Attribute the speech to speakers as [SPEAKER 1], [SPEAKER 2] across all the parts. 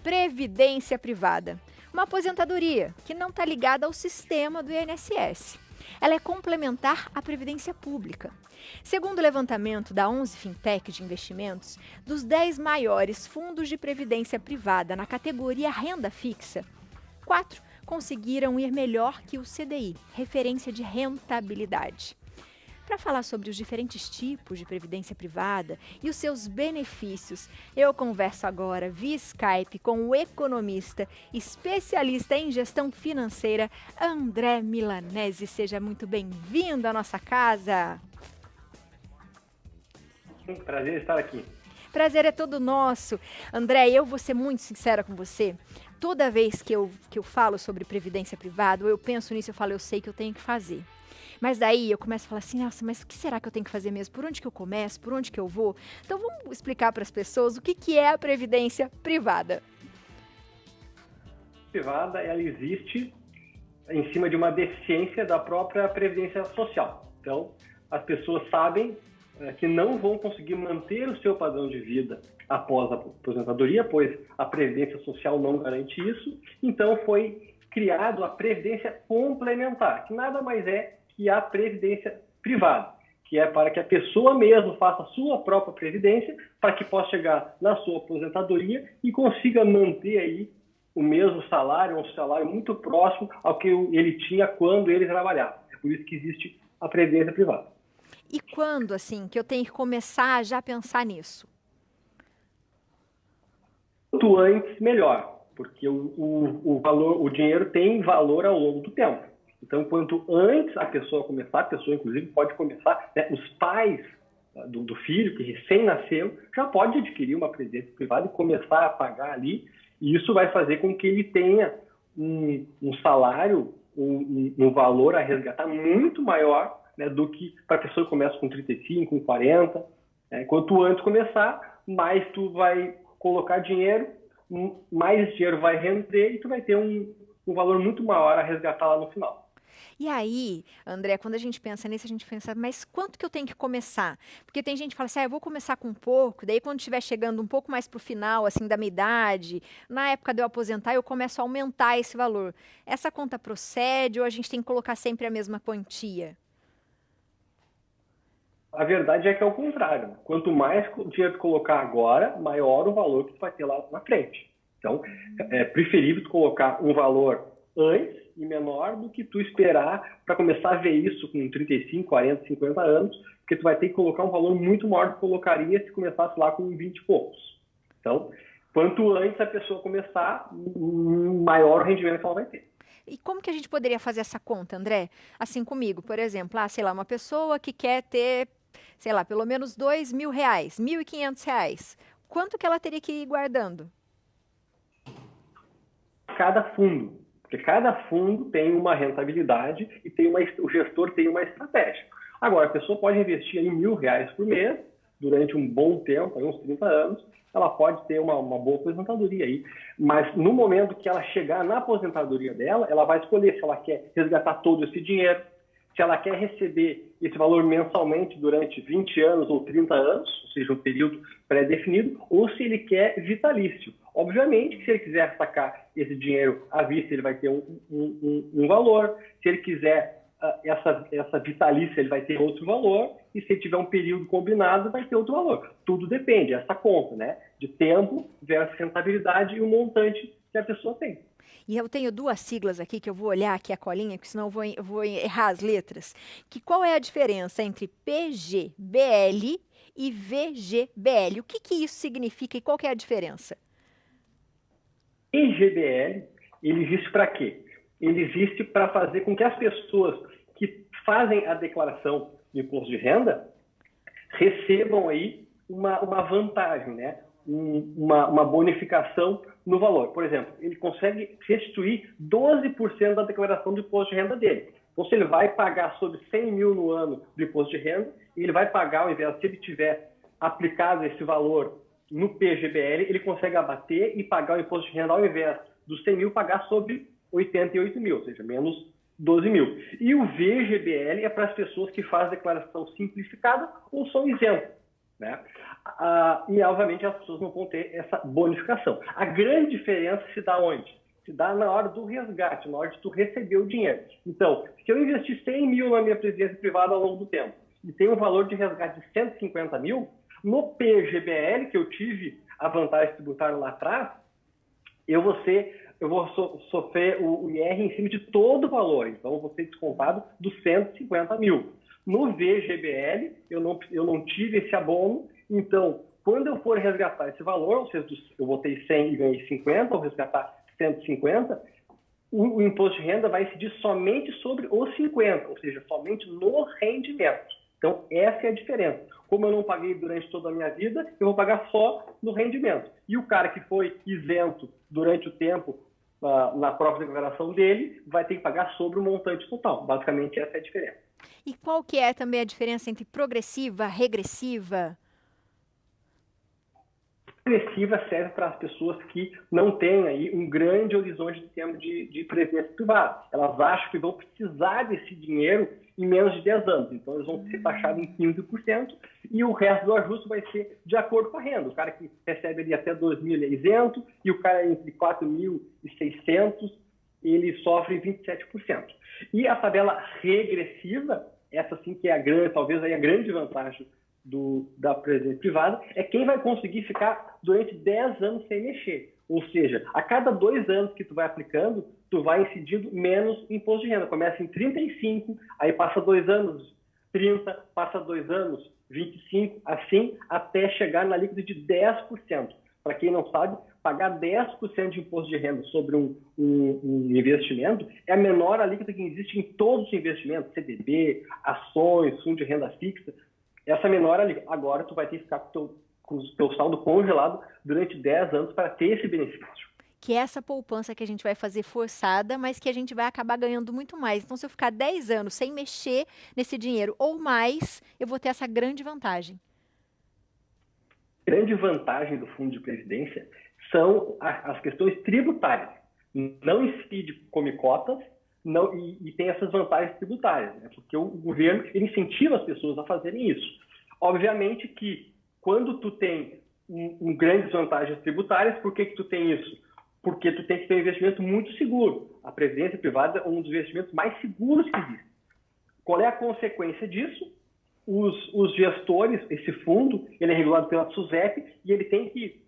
[SPEAKER 1] Previdência privada. Uma aposentadoria que não está ligada ao sistema do INSS. Ela é complementar à previdência pública. Segundo o levantamento da 11 Fintech de investimentos, dos 10 maiores fundos de previdência privada na categoria renda fixa, 4 conseguiram ir melhor que o CDI, referência de rentabilidade. Para falar sobre os diferentes tipos de previdência privada e os seus benefícios, eu converso agora via Skype com o economista, especialista em gestão financeira, André Milanese. Seja muito bem-vindo à nossa casa.
[SPEAKER 2] Prazer estar aqui.
[SPEAKER 1] Prazer é todo nosso. André, eu vou ser muito sincera com você. Toda vez que eu falo sobre previdência privada, ou eu penso nisso, eu falo, eu sei que eu tenho que fazer. Mas daí eu começo a falar assim, nossa, mas o que será que eu tenho que fazer mesmo? Por onde que eu começo? Por onde que eu vou? Então vamos explicar para as pessoas o que é a previdência privada.
[SPEAKER 2] Privada, ela existe em cima de uma deficiência da própria previdência social. Então, as pessoas sabem que não vão conseguir manter o seu padrão de vida após a aposentadoria, pois a previdência social não garante isso. Então, foi criado a previdência complementar, que nada mais é que a previdência privada, que é para que a pessoa mesmo faça a sua própria previdência, para que possa chegar na sua aposentadoria e consiga manter aí o mesmo salário, um salário muito próximo ao que ele tinha quando ele trabalhava. É por isso que existe a previdência privada.
[SPEAKER 1] E quando, assim, que eu tenho que começar a já pensar nisso?
[SPEAKER 2] Quanto antes, melhor, porque o dinheiro tem valor ao longo do tempo. Então, quanto antes a pessoa começar, a pessoa, inclusive, pode começar, né, os pais do filho, que recém-nasceu, já pode adquirir uma previdência privada e começar a pagar ali, e isso vai fazer com que ele tenha um salário, um valor a resgatar muito maior, né, do que para a pessoa que começa com 35, com 40. Né? Quanto antes começar, mais tu vai colocar dinheiro, mais dinheiro vai render e tu vai ter um valor muito maior a resgatar lá no final.
[SPEAKER 1] E aí, André, quando a gente pensa nisso, a gente pensa, mas quanto que eu tenho que começar? Porque tem gente que fala assim, eu vou começar com pouco, daí quando estiver chegando um pouco mais para o final, assim, da minha idade, na época de eu aposentar, eu começo a aumentar esse valor. Essa conta procede ou a gente tem que colocar sempre a mesma quantia?
[SPEAKER 2] A verdade é que é o contrário. Quanto mais dinheiro tu colocar agora, maior o valor que tu vai ter lá na frente. Então, é preferível tu colocar um valor antes e menor do que tu esperar para começar a ver isso com 35, 40, 50 anos, porque tu vai ter que colocar um valor muito maior do que colocaria se começasse lá com 20 e poucos. Então, quanto antes a pessoa começar, maior o rendimento que ela vai ter.
[SPEAKER 1] E como que a gente poderia fazer essa conta, André? Assim comigo, por exemplo, sei lá, uma pessoa que quer ter, sei lá, pelo menos R$2.000, R$1.500. Quanto que ela teria que ir guardando?
[SPEAKER 2] Cada fundo. Porque cada fundo tem uma rentabilidade e o gestor tem uma estratégia. Agora, a pessoa pode investir aí R$1.000 por mês, durante um bom tempo, aí uns 30 anos, ela pode ter uma boa aposentadoria aí. Mas no momento que ela chegar na aposentadoria dela, ela vai escolher se ela quer resgatar todo esse dinheiro, se ela quer receber esse valor mensalmente durante 20 anos ou 30 anos, ou seja, um período pré-definido, ou se ele quer vitalício. Obviamente que se ele quiser sacar esse dinheiro à vista, ele vai ter um valor. Se ele quiser essa vitalícia, ele vai ter outro valor. E se ele tiver um período combinado, vai ter outro valor. Tudo depende, essa conta, né? De tempo versus rentabilidade e o montante que a pessoa tem.
[SPEAKER 1] E eu tenho duas siglas aqui que eu vou olhar aqui a colinha, porque senão eu vou errar as letras. Qual é a diferença entre PGBL e VGBL? O que isso significa e qual que é a diferença?
[SPEAKER 2] PGBL, ele existe para quê? Ele existe para fazer com que as pessoas que fazem a declaração de imposto de renda recebam aí uma vantagem, né? Uma bonificação no valor. Por exemplo, ele consegue restituir 12% da declaração de imposto de renda dele. Então, se ele vai pagar sobre 100 mil no ano de imposto de renda, ele vai pagar, ao invés, se ele tiver aplicado esse valor no PGBL, ele consegue abater e pagar o imposto de renda, ao invés dos 100 mil, pagar sobre 88 mil, ou seja, menos 12 mil. E o VGBL é para as pessoas que fazem declaração simplificada ou são isentos. né? E, obviamente, as pessoas não vão ter essa bonificação. A grande diferença se dá onde? Se dá na hora do resgate, na hora de tu receber o dinheiro. Então, se eu investir 100 mil na minha previdência privada ao longo do tempo e tem um valor de resgate de 150 mil, no PGBL, que eu tive a vantagem tributária lá atrás, eu vou sofrer o IR em cima de todo o valor. Então, eu vou ser descontado dos 150 mil. No VGBL, eu não tive esse abono. Então, quando eu for resgatar esse valor, ou seja, eu botei 100 e ganhei 50, ou resgatar 150, o imposto de renda vai incidir somente sobre os 50, ou seja, somente no rendimento. Então, essa é a diferença. Como eu não paguei durante toda a minha vida, eu vou pagar só no rendimento. E o cara que foi isento durante o tempo na própria declaração dele, vai ter que pagar sobre o montante total. Basicamente, essa é a diferença.
[SPEAKER 1] E qual que é também a diferença entre progressiva, regressiva?
[SPEAKER 2] Progressiva serve para as pessoas que não têm aí um grande horizonte de tempo de previdência privada. Elas acham que vão precisar desse dinheiro em menos de 10 anos. Então, eles vão ser taxados em 15% e o resto do ajuste vai ser de acordo com a renda. O cara que recebe ali até 2.000 ele é isento e o cara entre 4.600 ele sofre 27%. E a tabela regressiva, essa sim que é talvez aí a grande vantagem da previdência privada, é quem vai conseguir ficar durante 10 anos sem mexer. Ou seja, a cada 2 anos que tu vai aplicando, tu vai incidindo menos imposto de renda. Começa em 35, aí passa 2 anos 30, passa 2 anos 25, assim até chegar na líquida de 10%. Para quem não sabe, pagar 10% de imposto de renda sobre um investimento é a menor alíquota que existe em todos os investimentos, CDB, ações, fundo de renda fixa. Essa menor alíquota. Agora tu vai ter que ficar com o teu saldo congelado durante 10 anos para ter esse benefício.
[SPEAKER 1] Que é essa poupança que a gente vai fazer forçada, mas que a gente vai acabar ganhando muito mais. Então, se eu ficar 10 anos sem mexer nesse dinheiro ou mais, eu vou ter essa grande vantagem.
[SPEAKER 2] Grande vantagem do fundo de previdência são as questões tributárias. Não incide come cotas e tem essas vantagens tributárias, né? Porque o governo ele incentiva as pessoas a fazerem isso. Obviamente que quando tu tem grandes vantagens tributárias, por que tu tem isso? Porque tu tem que ter um investimento muito seguro. A previdência privada é um dos investimentos mais seguros que existe. Qual é a consequência disso? Os gestores, esse fundo, ele é regulado pela SUSEP e ele tem que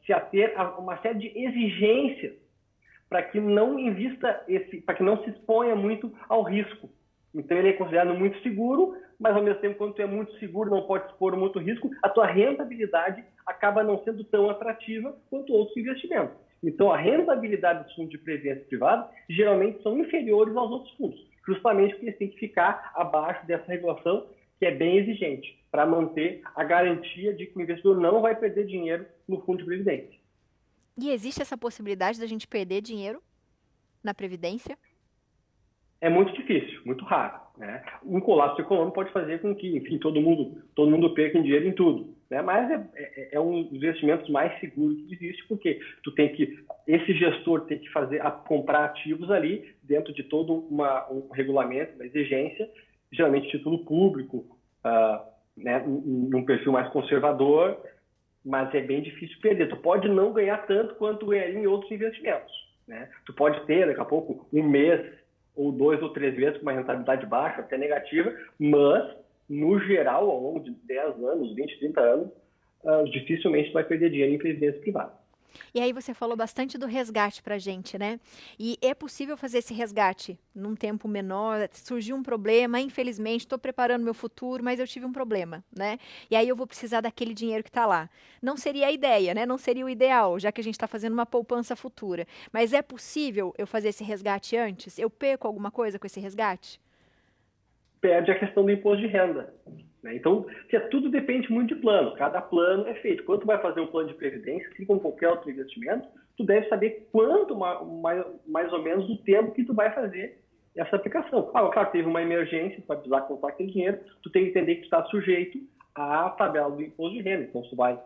[SPEAKER 2] se ater a uma série de exigências para que não para que não se exponha muito ao risco. Então ele é considerado muito seguro, mas ao mesmo tempo, quando tu é muito seguro, não pode expor muito risco, a tua rentabilidade acaba não sendo tão atrativa quanto outros investimentos. Então a rentabilidade dos fundos de previdência privada geralmente são inferiores aos outros fundos, justamente porque eles têm que ficar abaixo dessa regulação que é bem exigente, para manter a garantia de que o investidor não vai perder dinheiro no fundo de previdência.
[SPEAKER 1] E existe essa possibilidade da gente perder dinheiro na Previdência?
[SPEAKER 2] É muito difícil, muito raro, né? Um colapso econômico pode fazer com que, enfim, todo mundo perca dinheiro em tudo, né? Mas é um dos investimentos mais seguros que existe, porque esse gestor tem que comprar ativos ali dentro de todo um regulamento, uma exigência, geralmente título público, né? Num perfil mais conservador, mas é bem difícil perder. Tu pode não ganhar tanto quanto ganharia em outros investimentos, né? Tu pode ter, daqui a pouco, um mês ou 2 ou 3 vezes com uma rentabilidade baixa, até negativa, mas, no geral, ao longo de 10 anos, 20, 30 anos, dificilmente vai perder dinheiro em previdência privada.
[SPEAKER 1] E aí você falou bastante do resgate pra gente, né? E é possível fazer esse resgate num tempo menor? Surgiu um problema, infelizmente, estou preparando meu futuro, mas eu tive um problema, né? E aí eu vou precisar daquele dinheiro que está lá. Não seria a ideia, né? Não seria o ideal, já que a gente está fazendo uma poupança futura. Mas é possível eu fazer esse resgate antes? Eu perco alguma coisa com esse resgate?
[SPEAKER 2] Perde a questão do imposto de renda, né? Então, tudo depende muito de plano. Cada plano é feito. Quando tu vai fazer um plano de previdência, assim como qualquer outro investimento, tu deve saber quanto, mais ou menos, do tempo que tu vai fazer essa aplicação. Claro, teve uma emergência, tu vai precisar contar aquele dinheiro, tu tem que entender que tu está sujeito à tabela do imposto de renda. Então, tu vai,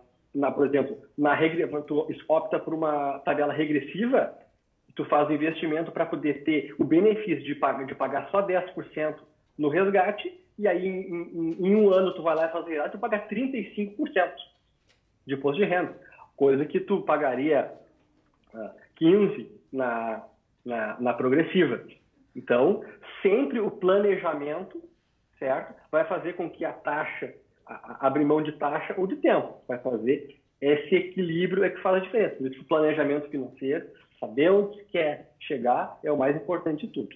[SPEAKER 2] por exemplo, tu opta por uma tabela regressiva, tu faz o investimento para poder ter o benefício de pagar só 10% no resgate e aí em um ano tu vai lá e faz realidade, tu paga 35% de imposto de renda, coisa que tu pagaria 15% na progressiva. Então, sempre o planejamento, certo, vai fazer com que a taxa, abrir mão de taxa ou de tempo, vai fazer esse equilíbrio é que faz a diferença. Por isso, o planejamento financeiro, saber onde quer chegar, é o mais importante de tudo.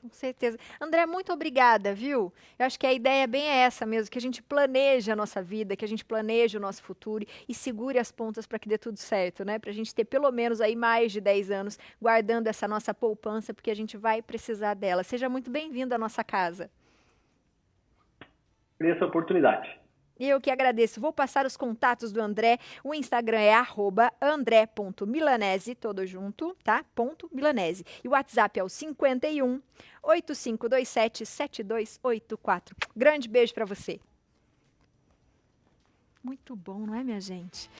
[SPEAKER 1] Com certeza. André, muito obrigada, viu? Eu acho que a ideia bem é essa mesmo, que a gente planeje a nossa vida, que a gente planeje o nosso futuro e segure as pontas para que dê tudo certo, né? Para a gente ter pelo menos aí mais de 10 anos guardando essa nossa poupança, porque a gente vai precisar dela. Seja muito bem-vindo à nossa casa.
[SPEAKER 2] Essa oportunidade.
[SPEAKER 1] Eu que agradeço. Vou passar os contatos do André. O Instagram é @andré.milanese, todo junto, tá? .milanese. E o WhatsApp é o 51 8527 7284. Grande beijo para você. Muito bom, não é, minha gente?